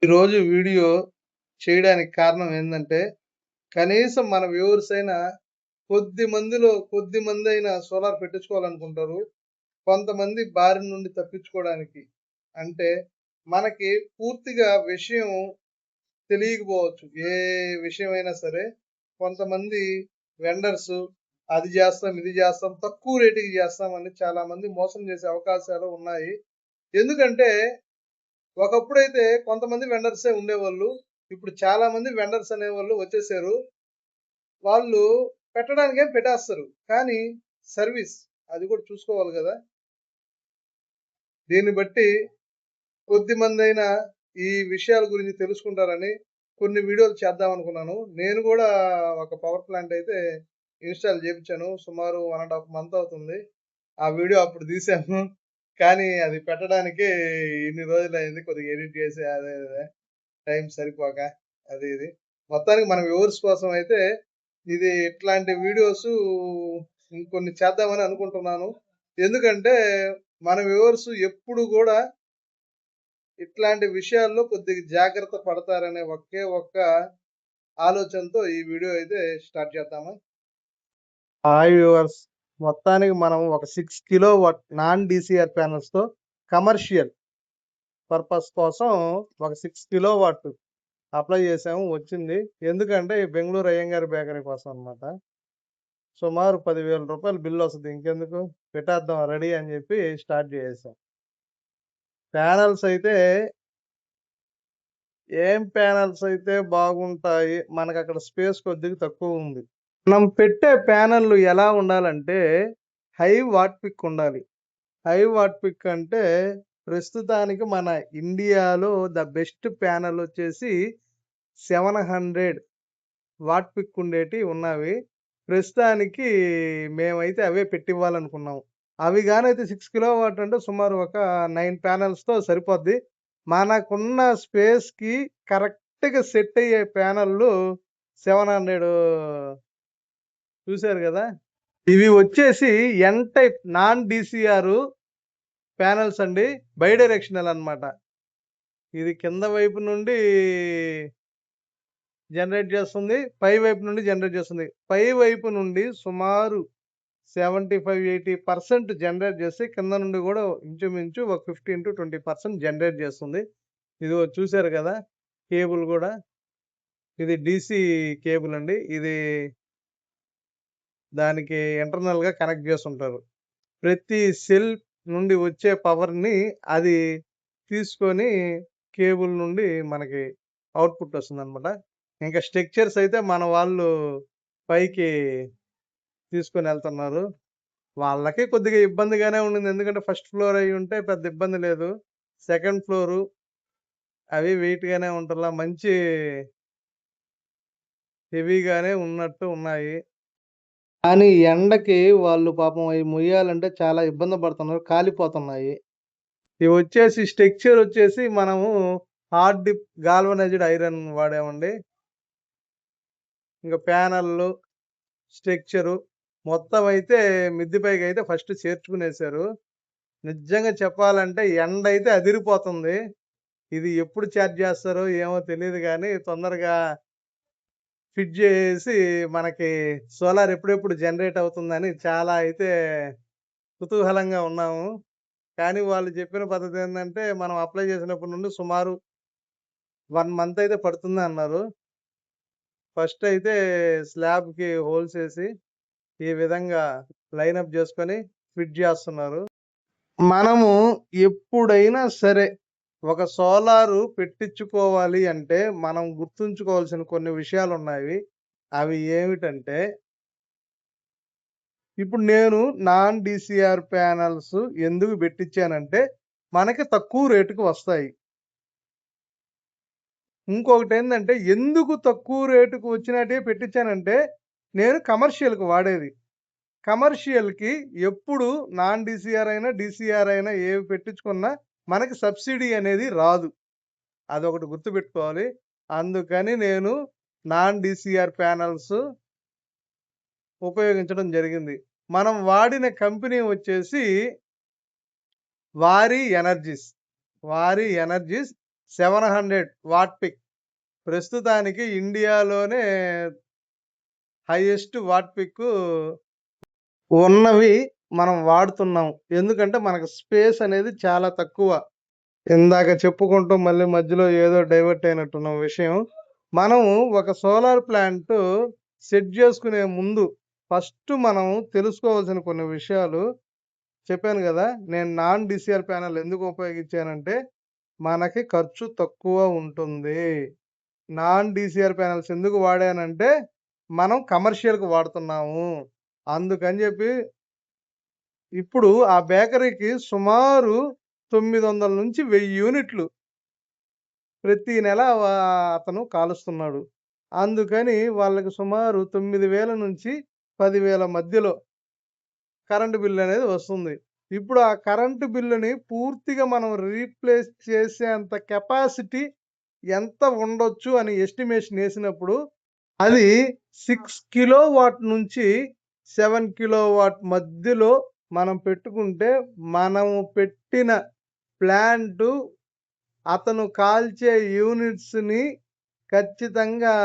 ఈరోజు వీడియో చేయడానికి కారణం ఏందంటే, కనీసం మన వ్యూవర్స్ అయినా కొద్ది మందైనా సోలార్ పెట్టించుకోవాలనుకుంటారు. కొంతమంది బారి నుండి తప్పించుకోవడానికి. అంటే మనకి పూర్తిగా విషయం తెలియకపోవచ్చు. ఏ విషయమైనా సరే కొంతమంది వెండర్స్ అది జేస్తాం, ఇది జేస్తాం, తక్కువ రేటుకి జేస్తామని చాలామంది మోసం చేసే అవకాశాలు ఉన్నాయి. ఎందుకంటే ఒకప్పుడైతే కొంతమంది వెండర్సే ఉండేవాళ్ళు. ఇప్పుడు చాలా మంది వెండర్స్ అనేవాళ్ళు వచ్చేసారు. వాళ్ళు పెట్టడానికేం పెట్టేస్తారు. కానీ సర్వీస్ అది కూడా చూసుకోవాలి గదా! దీన్ని బట్టి కొద్దిమందైనా ఈ విషయాల గురించి తెలుసుకుంటారని కొన్ని వీడియోలు చేద్దామనుకున్నాను. నేను గూడా ఒక పవర్ ప్లాంట్ అయితే ఇన్‌స్టాల్ చేపిచ్చాను. సుమారు 1 ½ మంత్ అవుతుంది. ఆ వీడియో అప్పుడు తీశాను. కానీ అది పెట్టడానికే ఇన్ని రోజులయింది. కొద్దిగా ఎడిట్ చేసి అదే అదే టైం సరిపోక అది ఇది. మొత్తానికి మన వ్యూవర్స్ కోసం అయితే ఇది ఇట్లాంటి వీడియోసు ఇంకొన్ని చేద్దామని అనుకుంటున్నాను. ఎందుకంటే మన వ్యూవర్స్ ఎప్పుడు గూడా ఇట్లాంటి విషయాల్లో కొద్దిగా జాగ్రత్త పడతారనే ఒకే ఒక్క ఆలోచనతో ఈ వీడియో అయితే స్టార్ట్ చేద్దామా? Hi viewers. మొత్తానికి మనం ఒక 6 కిలోవాట్ నాన్ డీసీఆర్ ప్యానెల్స్‌తో కమర్షియల్ పర్పస్ కోసం ఒక 6 కిలోవాట్ అప్లై చేసాము. వచ్చింది. ఎందుకంటే ఈ బెంగుళూరు అయ్యంగారి బేకరీ కోసం అన్నమాట. సుమారు రూ. 10,000 బిల్లొస్తది. ఇంకెందుకు పెట్టేద్దాం రెడీ అని చెప్పి స్టార్ట్ చేసేసాం. ప్యానెల్స్ అయితే ఏం ప్యానెల్స్ అయితే బాగుంటాయి. మనకక్కడ స్పేస్ కొద్దిగా తక్కువుంది. మనం పెట్టే ప్యానెల్‌లు ఎలా ఉండాలంటే హై వాట్ పిక్ ఉండాలి. హై వాట్ పిక్ అంటే ప్రస్తుతానికి మన ఇండియాలో ద బెస్ట్ ప్యానెల్ వచ్చేసి 700 వాట్ పిక్ ఉండేటివి ఉన్నవి. ప్రస్తుతానికి మేమైతే అవే పెట్టివ్వాలనుకున్నాం. అవి గానైతే 6 కిలోవాట్ అంటే సుమారు ఒక 9 ప్యానెల్స్‌తో సరిపోద్ది. మనకున్న స్పేస్‌కి కరెక్ట్‌గా సెట్ అయ్యే ప్యానెల్‌లు 700 చూసారు గదా! ఇవి వచ్చేసి N type non DCR panels అండి. బై డైరెక్షనల్ అన్నమాట. ఇది కింద వైపు నుండి జనరేట్ చేస్తుంది. పై వైపు నుండి జనరేట్ చేస్తుంది. పై వైపు నుండి సుమారు 75-80% జనరేట్ చేసి కింద నుండి కూడా ఇంచుమించు ఒక 15-20% జనరేట్ చేస్తుంది. ఇదిగో చూసారు కదా కేబుల్ కూడా. ఇది డీసీ కేబుల్ అండి. ఇది దానికి ఇంటర్నల్‌గా కనెక్ట్ చేసుంటారు. ప్రతి సెల్ నుండి వచ్చే పవర్‌ని అది తీసుకొని కేబుల్ నుండి మనకి అవుట్‌పుట్ వస్తుందన్నమాట. ఇంకా స్ట్రక్చర్స్ అయితే మన వాళ్ళు పైకి తీసుకొనెళ్తున్నారు. వాళ్ళకి కొద్దిగా ఇబ్బందిగానే ఉండింది. ఎందుకంటే ఫస్ట్ ఫ్లోర్ అయ్యుంటే పెద్ద ఇబ్బంది లేదు. సెకండ్ ఫ్లోరు అవి వెయిట్‌గానే ఉంటల్లా. మంచి హెవీగానే ఉన్నట్టు ఉన్నాయి. కానీ ఎండకి వాళ్ళు పాపం అయి మొయ్యాలంటే చాలా ఇబ్బంది పడుతున్నారు. కాలిపోతున్నాయి. ఇవొచ్చేసి స్ట్రక్చర్ వచ్చేసి మనము హార్డ్ డిప్ గాల్వనైజ్డ్ ఐరన్ వాడామండి. ఇంక ప్యానెల్లు, స్ట్రక్చరు మొత్తం అయితే మిద్ది పైకైతే ఫస్ట్ చేర్చుకునేసారు. నిజంగా చెప్పాలంటే ఎండైతే అదిరిపోతుంది. ఇది ఎప్పుడు చార్జ్ చేస్తారో ఏమో తెలీదు గానీ, తొందరగా ఫిట్ జేసి మనకి సోలార్ ఎప్పుడెప్పుడు జనరేట్ అవుతుందని చాలా అయితే కుతూహలంగా ఉన్నాము. కానీ వాళ్ళు చెప్పిన పద్ధతి ఏందంటే, మనం అప్లై చేసినప్పటి నుండి సుమారు 1 మంత్ అయితే పడుతుందన్నారు. ఫస్ట్ అయితే స్లాబ్‌కి హోల్స్ ఏసి, ఈ విధంగా లైనప్ జేసుకొని ఫిట్ జేస్తున్నారు. మనము ఎప్పుడైనా సరే ఒక సోలారు పెట్టించుకోవాలి అంటే మనం గుర్తుంచుకోవాల్సిన కొన్ని విషయాలున్నాయి. అవి ఏమిటంటే, ఇప్పుడు నేను నాన్ డీసీఆర్ ప్యానెల్స్ ఎందుకు పెట్టించానంటే, మనకి తక్కువ రేటుకి వస్తాయి. ఇంకొకటేందంటే, ఎందుకు తక్కువ రేటుకి వచ్చినటియే పెట్టించానంటే, నేను కమర్షియల్‌కి వాడేది. కమర్షియల్‌కి ఎప్పుడు నాన్ డీసీఆర్ అయినా, డీసీఆర్ అయినా ఏవి పెట్టించుకున్నా మనకి సబ్సిడీ అనేది రాదు. అదొకటి గుర్తుపెట్టుకోవాలి. అందుకని నేను నాన్ డీసీఆర్ ప్యానెల్స్ ఉపయోగించడం జరిగింది. మనం వాడిన కంపెనీ వచ్చేసి వారీ energies. Wari energies 700 what pick. ప్రస్తుతానికి ఇండియాలోనే హైయెస్ట్ వాట్ పిక్ ఉన్నవి మనం వాడుతున్నాం. ఎందుకంటే మనకు స్పేస్ అనేది చాలా తక్కువ. ఇందాక చెప్పుకుంటూ మళ్ళీ మధ్యలో ఏదో డైవర్ట్ అయినట్టున్న విషయం. మనము ఒక సోలార్ ప్లాంట్ సెట్ చేసుకునే ముందు ఫస్ట్ మనం తెలుసుకోవాల్సిన కొన్ని విషయాలు చెప్పాను గదా! నేను నాన్ డీసీఆర్ ప్యానెల్ ఎందుకు ఉపయోగించానంటే, మనకి ఖర్చు తక్కువ ఉంటుంది. నాన్ డీసీఆర్ ప్యానెల్స్ ఎందుకు వాడానంటే, మనం కమర్షియల్‌కి వాడుతున్నాము. అందుకని జెప్పి ఇప్పుడు ఆ బేకరీకి సుమారు 900-1000 యూనిట్లు ప్రతి నెల అతను కాలుస్తున్నాడు. అందుకని వాళ్ళకి సుమారు 9,000-10,000 మధ్యలో కరెంట్ బిల్ అనేది వస్తుంది. ఇప్పుడు ఆ కరెంట్ బిల్లుని పూర్తిగా మనం రీప్లేస్ చేసేంత కెపాసిటీ ఎంత ఉండొచ్చు అని ఎస్టిమేషన్ ఏసినప్పుడు అది 6 కిలోవాట్ నుంచి 7 కిలోవాట్ మధ్యలో మనం పెట్టుకుంటే, మనము పెట్టిన ప్లాంటు అతను కాల్చే యూనిట్స్‌ని ఖచ్చితంగా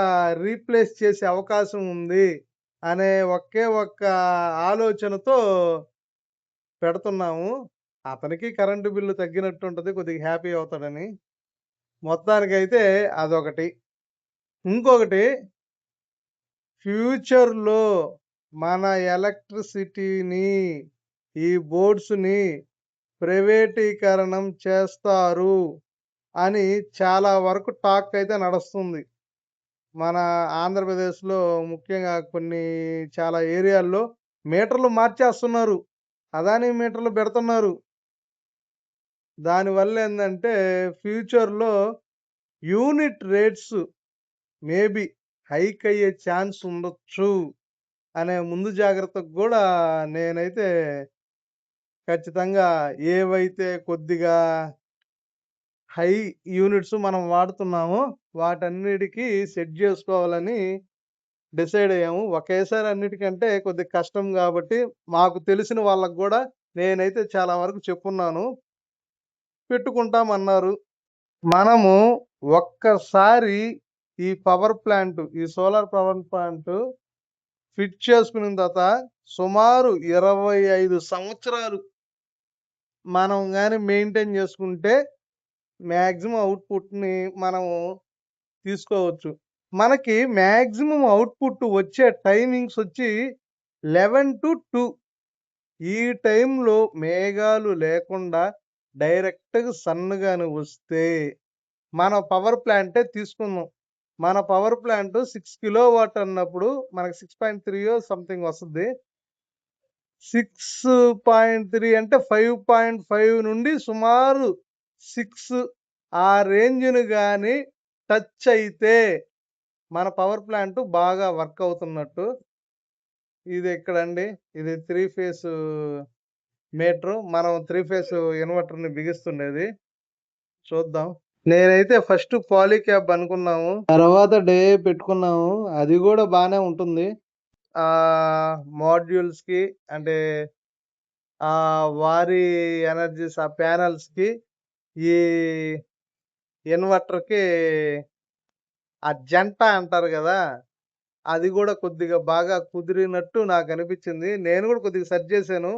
రీప్లేస్ చేసే అవకాశం ఉంది అనే ఒకే ఒక్క ఆలోచనతో పెడుతున్నాము. అతనికి కరెంటు బిల్లు తగ్గినట్టుంటది. కొద్దిగా హ్యాపీ అవుతాడని. మొత్తానికైతే అదొకటి. ఇంకొకటి ఫ్యూచర్‌లో మన ఎలక్ట్రిసిటీని, ఈ బోర్డ్స్‌ని ప్రైవేటీకరణం చేస్తారు అని చాలా వరకు టాక్ అయితే నడుస్తుంది. మన ఆంధ్రప్రదేశ్‌లో ముఖ్యంగా కొన్ని చాలా ఏరియాల్లో మీటర్లు మార్చేస్తున్నారు. అదానీ మీటర్లు పెడుతున్నారు. దానివల్ల ఏందంటే ఫ్యూచర్‌లో యూనిట్ రేట్స్ మేబీ హైక్ అయ్యే ఛాన్స్ ఉండొచ్చు అనే ముందు జాగ్రత్తకు గూడా నేనైతే ఖచ్చితంగా ఏవైతే కొద్దిగా హై యూనిట్స్ మనం వాడుతున్నామో వాటన్నిటికి సెట్ జేసుకోవాలని డిసైడ్ అయ్యాము. ఒకేసారి అన్నిటికంటే కొద్దిగా కష్టం గాబట్టి మాకు తెలిసిన వాళ్ళకి గూడా నేనైతే చాలా వరకు చెప్పున్నాను. పెట్టుకుంటామన్నారు. మనము ఒక్కసారి ఈ సోలార్ పవర్ ప్లాంట్ ఫిట్ చేసుకున్న తర్వాత సుమారు 25 సంవత్సరాలు మనం గాని మెయింటైన్ చేసుకుంటే మాక్సిమం అవుట్‌పుట్‌ని మనము తీసుకోవచ్చు. మనకి మాక్సిమం అవుట్‌పుట్ వచ్చే టైమింగ్స్ వచ్చి 11-2 ఈ టైంలో మేఘాలు లేకుండా డైరెక్ట్‌గా సన్ గాని వస్తే మన పవర్ ప్లాంటే తీసుకుందాం. మన పవర్ ప్లాంట్ 6 కిలోవాట్ అన్నప్పుడు మనకు 6.3 సంథింగ్ వస్తది. 6.3 అంటే 5.5 నుండి సుమారు 6 ఆ రేంజ్‌ని గాని టచ్ అయితే మన పవర్ ప్లాంట్ బాగా వర్క్ అవుతున్నట్టు. ఇది ఎక్కడండి? ఇది 3 ఫేస్ మీటరు. మనం 3 ఫేస్ ఇన్వర్టర్‌ని బిగిస్తుండేది. చూద్దాం. నేనైతే ఫస్ట్ పాలీక్యాబ్ అనుకున్నాము. తర్వాత డే పెట్టుకున్నాము. అది గూడా బానే ఉంటుంది. మాడ్యూల్స్‌కి అంటే వారి ఎనర్జీస్ ఆ ప్యానెల్స్‌కి ఈ ఇన్వర్టర్‌కి ఆ జంట అంటారు గదా! అది గూడా కొద్దిగా బాగా కుదిరినట్టు నాకనిపిచ్చింది. నేను గూడా కొద్దిగా సెర్చ్ జేశాను.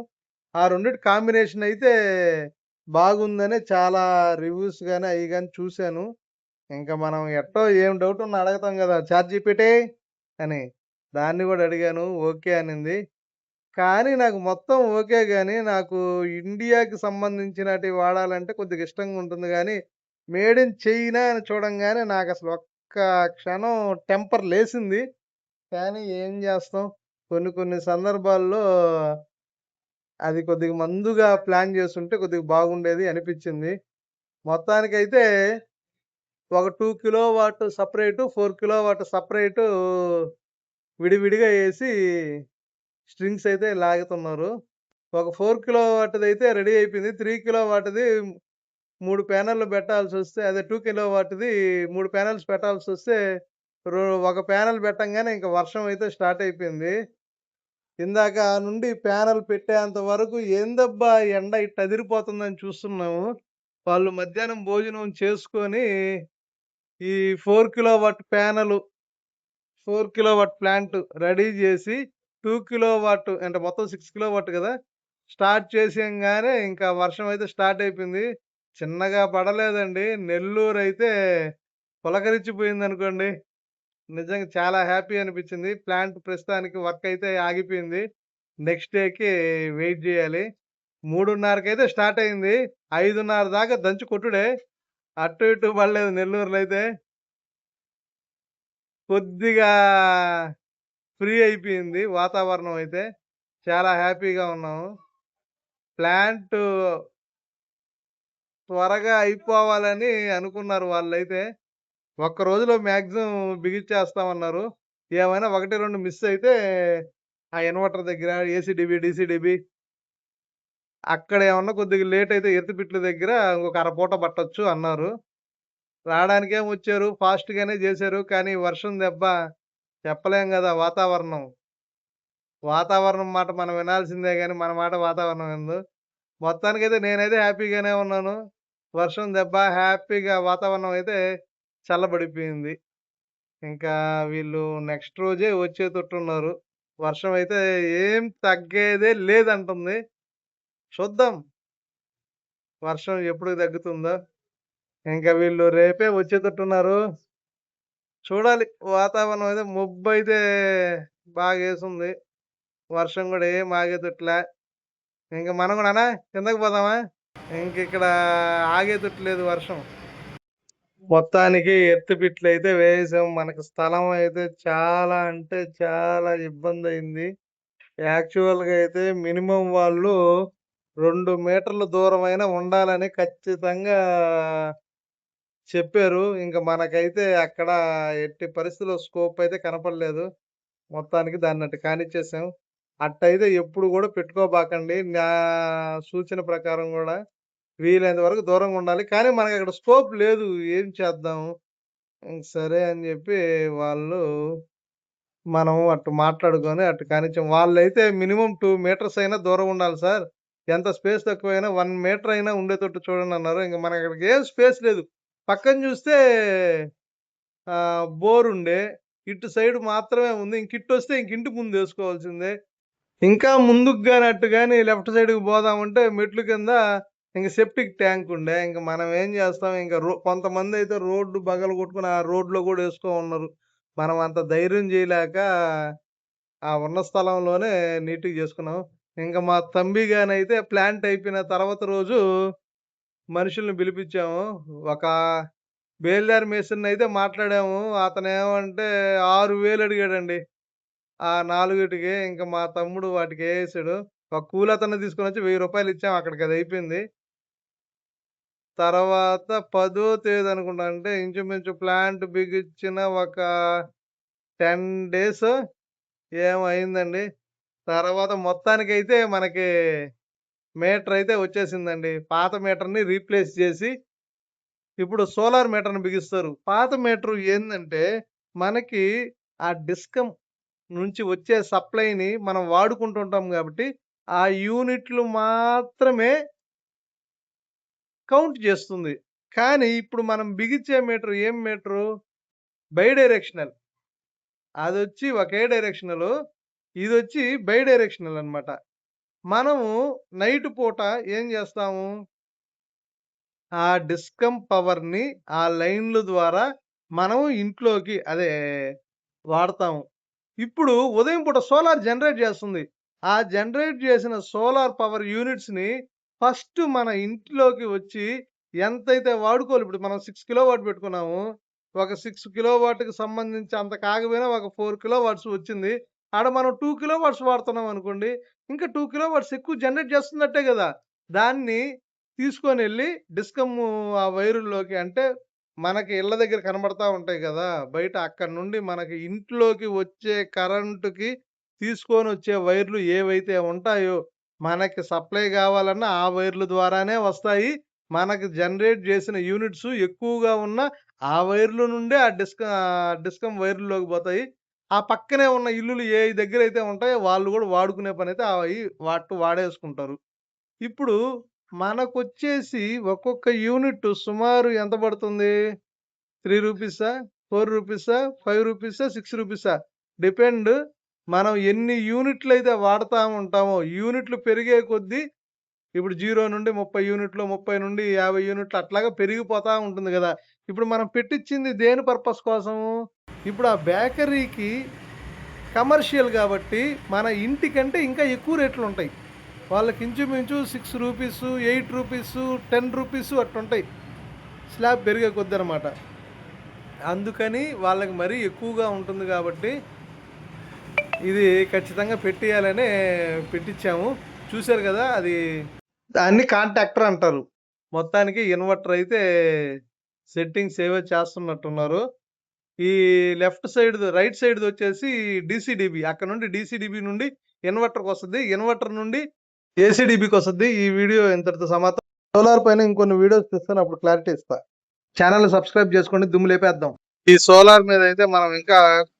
ఆ రెండిటి కాంబినేషన్ అయితే బాగుందని చాలా రివ్యూస్ గాని, అయి గాని చూశాను. ఇంక మనం ఎట్టో ఏం డౌటున్నా అడగతాం గదా! చాట్‌జీపీటీ అని. దాన్ని గూడా అడిగాను. ఓకే అనింది. కానీ నాకు మొత్తం ఓకే గాని, నాకు ఇండియాకి సంబంధించినటివి వాడాలంటే కొద్దిగా ఇష్టంగా ఉంటుంది గానీ, మేడ్ ఇన్ చైనా అని చూడంగానే నాకసలు ఒక్క క్షణం టెంపర్ లేసింది. కానీ ఏం జేస్తాం? కొన్ని కొన్ని సందర్భాల్లో అది కొద్దిగా మందుగా ప్లాన్ జేసుంటే కొద్దిగా బాగుండేది అనిపిచ్చింది. మొత్తానికైతే ఒక 2 కిలోవాట్ సెపరేటు, 4 కిలోవాట్ సెపరేటు విడివిడిగా యేసి స్ట్రింగ్స్ అయితే లాగుతున్నారు. ఒక 4 కిలోవాట్‌దయితే రెడీ అయిపోయింది. 3 కిలోవాట్‌ది 3 ప్యానెల్లు పెట్టాల్సొస్తే అదే 2 కిలోవాట్‌ది 3 ప్యానెల్స్ పెట్టాల్సొస్తే ఒక ప్యానెల్ పెట్టంగానే ఇంక వర్షం అయితే స్టార్ట్ అయిపోయింది. ఇందాక నుండి ప్యానెల్ పెట్టేంత వరకు ఏందబ్బా ఎండ ఇట్ట అదిరిపోతుందని చూస్తున్నాము. వాళ్ళు మధ్యాహ్నం భోజనం చేసుకొని, ఈ 4 కిలోవాట్ ప్యానెలు, 4 కిలోవాట్ ప్లాంట్ రెడీ జేసి, 2 కిలోవాట్ అంటే మొత్తం 6 కిలోవాట్ గదా! స్టార్ట్ చేసేయంగానే ఇంకా వర్షం అయితే స్టార్ట్ అయిపోయింది. చిన్నగా పడలేదండి. నెల్లూరైతే పులకరించిపోయిందనుకోండి. నిజంగా చాలా హ్యాపీ అనిపిచ్చింది. ప్లాంట్ ప్రస్తుతానికి వర్క్ అయితే ఆగిపోయింది. నెక్స్ట్ డేకి వెయిట్ జేయాలి. 3:30కైతే స్టార్ట్ అయింది. 5:30 దాకా దంచి కొట్టుడే. అటు ఇటు పడలేదు నెల్లూరులో అయితే. కొద్దిగా ఫ్రీ అయిపోయింది వాతావరణం అయితే. చాలా హ్యాపీగా ఉన్నాము. ప్లాంటు త్వరగా అయిపోవాలని అనుకున్నారు వాళ్ళైతే. ఒక్క రోజులో మాక్సిమం బిగిచ్చేస్తామన్నారు. ఏమైనా 1, 2 మిస్ అయితే ఆ ఇన్వర్టర్ దగ్గర ఏసీడీబీ, డీసీడీబీ అక్కడ ఏమన్నా కొద్దిగా లేట్ అయితే ఎర్త్ దగ్గర ఇంకొక అరపూట పట్టొచ్చు అన్నారు. రాడానికేమో వచ్చారు. ఫాస్ట్‌గానే జేశారు. కానీ వర్షం దెబ్బ చెప్పలేం గదా! వాతావరణం. వాతావరణం మాట మనం వినాల్సిందే గానీ, మన మాట వాతావరణం వినదు. మొత్తానికైతే నేనైతే హ్యాపీగానే ఉన్నాను. వర్షం దెబ్బ హ్యాపీగా వాతావరణం అయితే చల్లబడిపోయింది. ఇంకా వీళ్ళు నెక్స్ట్ రోజే వచ్చేతట్టున్నారు. వర్షం అయితే ఏం తగ్గేదే లేదంటుంది. చూద్దాం వర్షం ఎప్పుడు తగ్గుతుందో. ఇంకా వీళ్ళు రేపే వచ్చేతట్టున్నారు. చూడాలి. వాతావరణం అయితే మబ్బయితే బాగేసుంది. వర్షం గూడా ఏం ఆగేతట్లా. ఇంక మనం గూడా అన్నా కిందకి పోదామా? ఇంకిక్కడ ఆగేతట్టు లేదు వర్షం. మొత్తానికి ఎత్తుపిట్లయితే వేసాం. మనకు స్థలం అయితే చాలా అంటే చాలా ఇబ్బందయింది. యాక్చువల్‌గా అయితే మినిమమ్ వాళ్ళు 2 మీటర్ల దూరమైనా ఉండాలని ఖచ్చితంగా చెప్పారు. ఇంక మనకైతే అక్కడ ఎట్టి పరిస్థితిలో స్కోప్ అయితే కనపడలేదు. మొత్తానికి దాన్నట్టు కానిచ్చేసాం. అట్టయితే ఎప్పుడు గూడా పెట్టుకోబాకండి. నా సూచన ప్రకారం గూడా వీలైనంత వరకు దూరంగుండాలి. కానీ మనకక్కడ స్కోప్ లేదు. ఏం చేద్దాం? సరే అని జెప్పి వాళ్ళు మనం అటు మాట్లాడుకొని అటు కానిచ్చాం. వాళ్ళైతే మినిమమ్ 2 మీటర్స్ అయినా దూరం ఉండాలి సార్. ఎంత స్పేస్ తక్కువైనా 1 మీటర్ అయినా ఉండేటట్టు చూడండన్నారు. ఇంక మనకక్కడికి ఏం స్పేస్ లేదు. పక్కన జూస్తే బోరుండే. ఇటు సైడ్ మాత్రమే ఉంది. ఇంకిట్టొస్తే ఇంక ముందేసుకోవాల్సిందే. ఇంకా ముందుకు గాని, అటు గాని లెఫ్ట్ సైడ్‌కి పోదామంటే మెట్ల కింద ఇంక సెప్టిక్ ట్యాంక్ ఉండే. ఇంక మనం ఏం చేస్తాం ఇంక కొంతమందైతే రోడ్డు బగలగొట్టుకొని ఆ రోడ్‌లో గూడా ఏసుకోమన్నారు. మనం అంత ధైర్యం జేయలేక ఆ ఉన్న స్థలంలోనే నీట్‌గా జేసుకున్నాం. ఇంక మా తంబి గానైతే ప్లాంట్ అయిపోయిన తర్వాత రోజు మనుషుల్ని పిలిపిచ్చాము. ఒక బేల్దారి మేస్త్రినైతే మాట్లాడాము. అతనేమంటే 6,000 అడిగాడండి. ఆ 4టికి ఇంక మా తమ్ముడు వాటికేసేసాడు. ఒక కూలతన్ని తీసుకొనొచ్చి రూ. 1000 ఇచ్చాం. అక్కడికదయిపోయింది. తర్వాత 10వ తేదీ అనుకుంటా. అంటే ఇంచుమించు ప్లాంట్ బిగిచ్చిన ఒక 10 డేసో ఏమో అయిందండి. తర్వాత మొత్తానికైతే మనకి మీటరయితే వచ్చేసిందండి. పాత మీటర్‌ని రీప్లేస్ చేసి ఇప్పుడు సోలార్ మీటర్‌ని బిగిస్తారు. పాత మీటరు ఏందంటే మనకి ఆ డిస్కమ్ నుంచి వచ్చే సప్లైని మనం వాడుకుంటుంటాం గాబట్టి, ఆ యూనిట్లు మాత్రమే కౌంట్ జేస్తుంది. కానీ ఇప్పుడు మనం బిగించే మీటర్ ఏం మీటరు? Bi directional. అదొచ్చి ఒకే డైరెక్షనలు. ఇదొచ్చి బై డైరెక్షనల్ అన్నమాట. మనము నైట్ పూట ఏం జేస్తాము? ఆ డిస్కమ్ పవర్‌ని ఆ లైన్‌ల ద్వారా మనం ఇంట్లోకి వాడతాము. ఇప్పుడు ఉదయం పూట సోలార్ జనరేట్ జేస్తుంది. ఆ జనరేట్ జేసిన సోలార్ పవర్ యూనిట్స్‌ని ఫస్ట్ మన ఇంట్లోకి వచ్చి ఎంతైతే వాడుకోవాలి ఇప్పుడు మనం 6 కిలోవాట్ పెట్టుకున్నాము. ఒక 6 కిలోవాట్‌కి సంబంధించి అంత కాకపోయినా ఒక 4 కిలోవాట్స్ వచ్చింది. ఆడ మనం 2 కిలోవాట్స్ వాడుతున్నాం అనుకోండి. ఇంకా 2 కిలోవాట్స్ ఎక్కువ జనరేట్ చేస్తున్నట్టే గదా! దాన్ని తీసుకొనెళ్ళి డిస్కమ్ము ఆ వైరుల్లోకి అంటే మనకి ఇళ్ళ దగ్గర కనబడతా ఉంటాయి గదా! బయట అక్కడి నుండి మనకి ఇంట్లోకి వచ్చే కరెంట్‌కి తీసుకొనొచ్చే వైర్లు ఏవైతే ఉంటాయో, మనకి సప్లై గావాలన్నా ఆ వైర్ల ద్వారానే వస్తాయి. మనకి జనరేట్ జేసిన యూనిట్స్ ఎక్కువగా ఉన్న ఆ వైర్ల నుండే ఆ డిస్కమ్ వైర్‌ల్లోకి పోతాయి. ఆ పక్కనే ఉన్న ఇల్లులు ఏ దగ్గరైతే ఉంటాయో వాళ్ళు గూడా వాడుకునే పనైతే వాడేసుకుంటారు. ఇప్పుడు మనకొచ్చేసి ఒక్కొక్క యూనిట్ సుమారు ఎంత పడుతుంది? 3 రూపీసా? 4 రూపీసా? 5 రూపీసా? 6 రూపీసా? డిపెండ్ మనం ఎన్ని యూనిట్లయితే వాడతా ఉంటామో, యూనిట్లు పెరిగే కొద్దీ ఇప్పుడు 0 నుండి 30 యూనిట్లు, 30 నుండి 50 యూనిట్లు అట్లాగా పెరిగిపోతా ఉంటుంది గదా! ఇప్పుడు మనం పెట్టిచ్చింది దేని పర్పస్ కోసము? ఇప్పుడు ఆ బేకరీకి కమర్షియల్ గాబట్టి, మన ఇంటికంటే ఇంకా ఎక్కువ రేట్లుంటాయి. వాళ్ళకి ఇంచుమించు 6 రూపీసు, 8 రూపీసు, 10 రూపీసు అట్లుంటాయి. స్లాబ్ పెరిగే కొద్దనమాట. అందుకని వాళ్ళకి మరీ ఎక్కువగా ఉంటుంది గాబట్టి, ఇది ఖచ్చితంగా పెట్టియాలనే పెట్టిచ్చాము. చూశారు గదా! అది దాన్ని కాంటాక్టర్ అంటారు. మొత్తానికి ఇన్వర్టర్ అయితే సెట్టింగ్స్ ఏవో చేస్తున్నట్టున్నారు. ఈ లెఫ్ట్ సైడ్‌ది రైట్ సైడ్‌ది వచ్చేసి డీసీడీబీ. అక్కడ నుండి డీసీడీబీ నుండి ఇన్వర్టర్‌కొస్తది. ఇన్వర్టర్ నుండి ఏసీడీబీకొస్తది. ఈ వీడియో ఇంతటితో సమాప్తం. సోలార్ పైన ఇంకొన్ని వీడియోస్ తీస్తాను. అప్పుడు క్లారిటీ ఇస్తా. ఛానెల్‌ని సబ్స్క్రైబ్ చేసుకోండి. దుమ్ము లేపేద్దాం. ఈ సోలార్ మీద అయితే మనం ఇంకా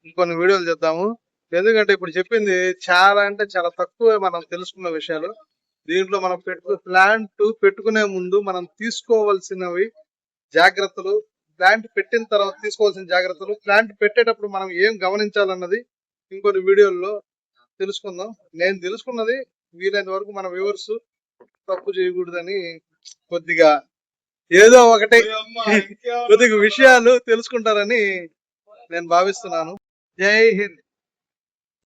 ఇంకొన్ని వీడియోలు చేద్దాము. ఎందుకంటే ఇప్పుడు చెప్పింది చాలా అంటే చాలా తక్కువే మనం తెలుసుకున్న విషయాలు. దీంట్లో మనం ప్లాంట్ పెట్టుకునే ముందు మనం తీసుకోవాల్సినవి జాగ్రత్తలు, ప్లాంట్ పెట్టిన తర్వాత తీసుకోవాల్సిన జాగ్రత్తలు, ప్లాంట్ పెట్టేటప్పుడు మనం ఏం గమనించాలన్నది ఇంకొన్ని వీడియోల్లో తెలుసుకుందాం. నేను తెలుసుకున్నది వీలైనంత వరకు మన వ్యూవర్స్ తప్పు చేయకూడదని కొద్దిగా ఏదో ఒకటి కొద్దిగా విషయాలు తెలుసుకుంటారని నేను భావిస్తున్నాను. జై హింద్.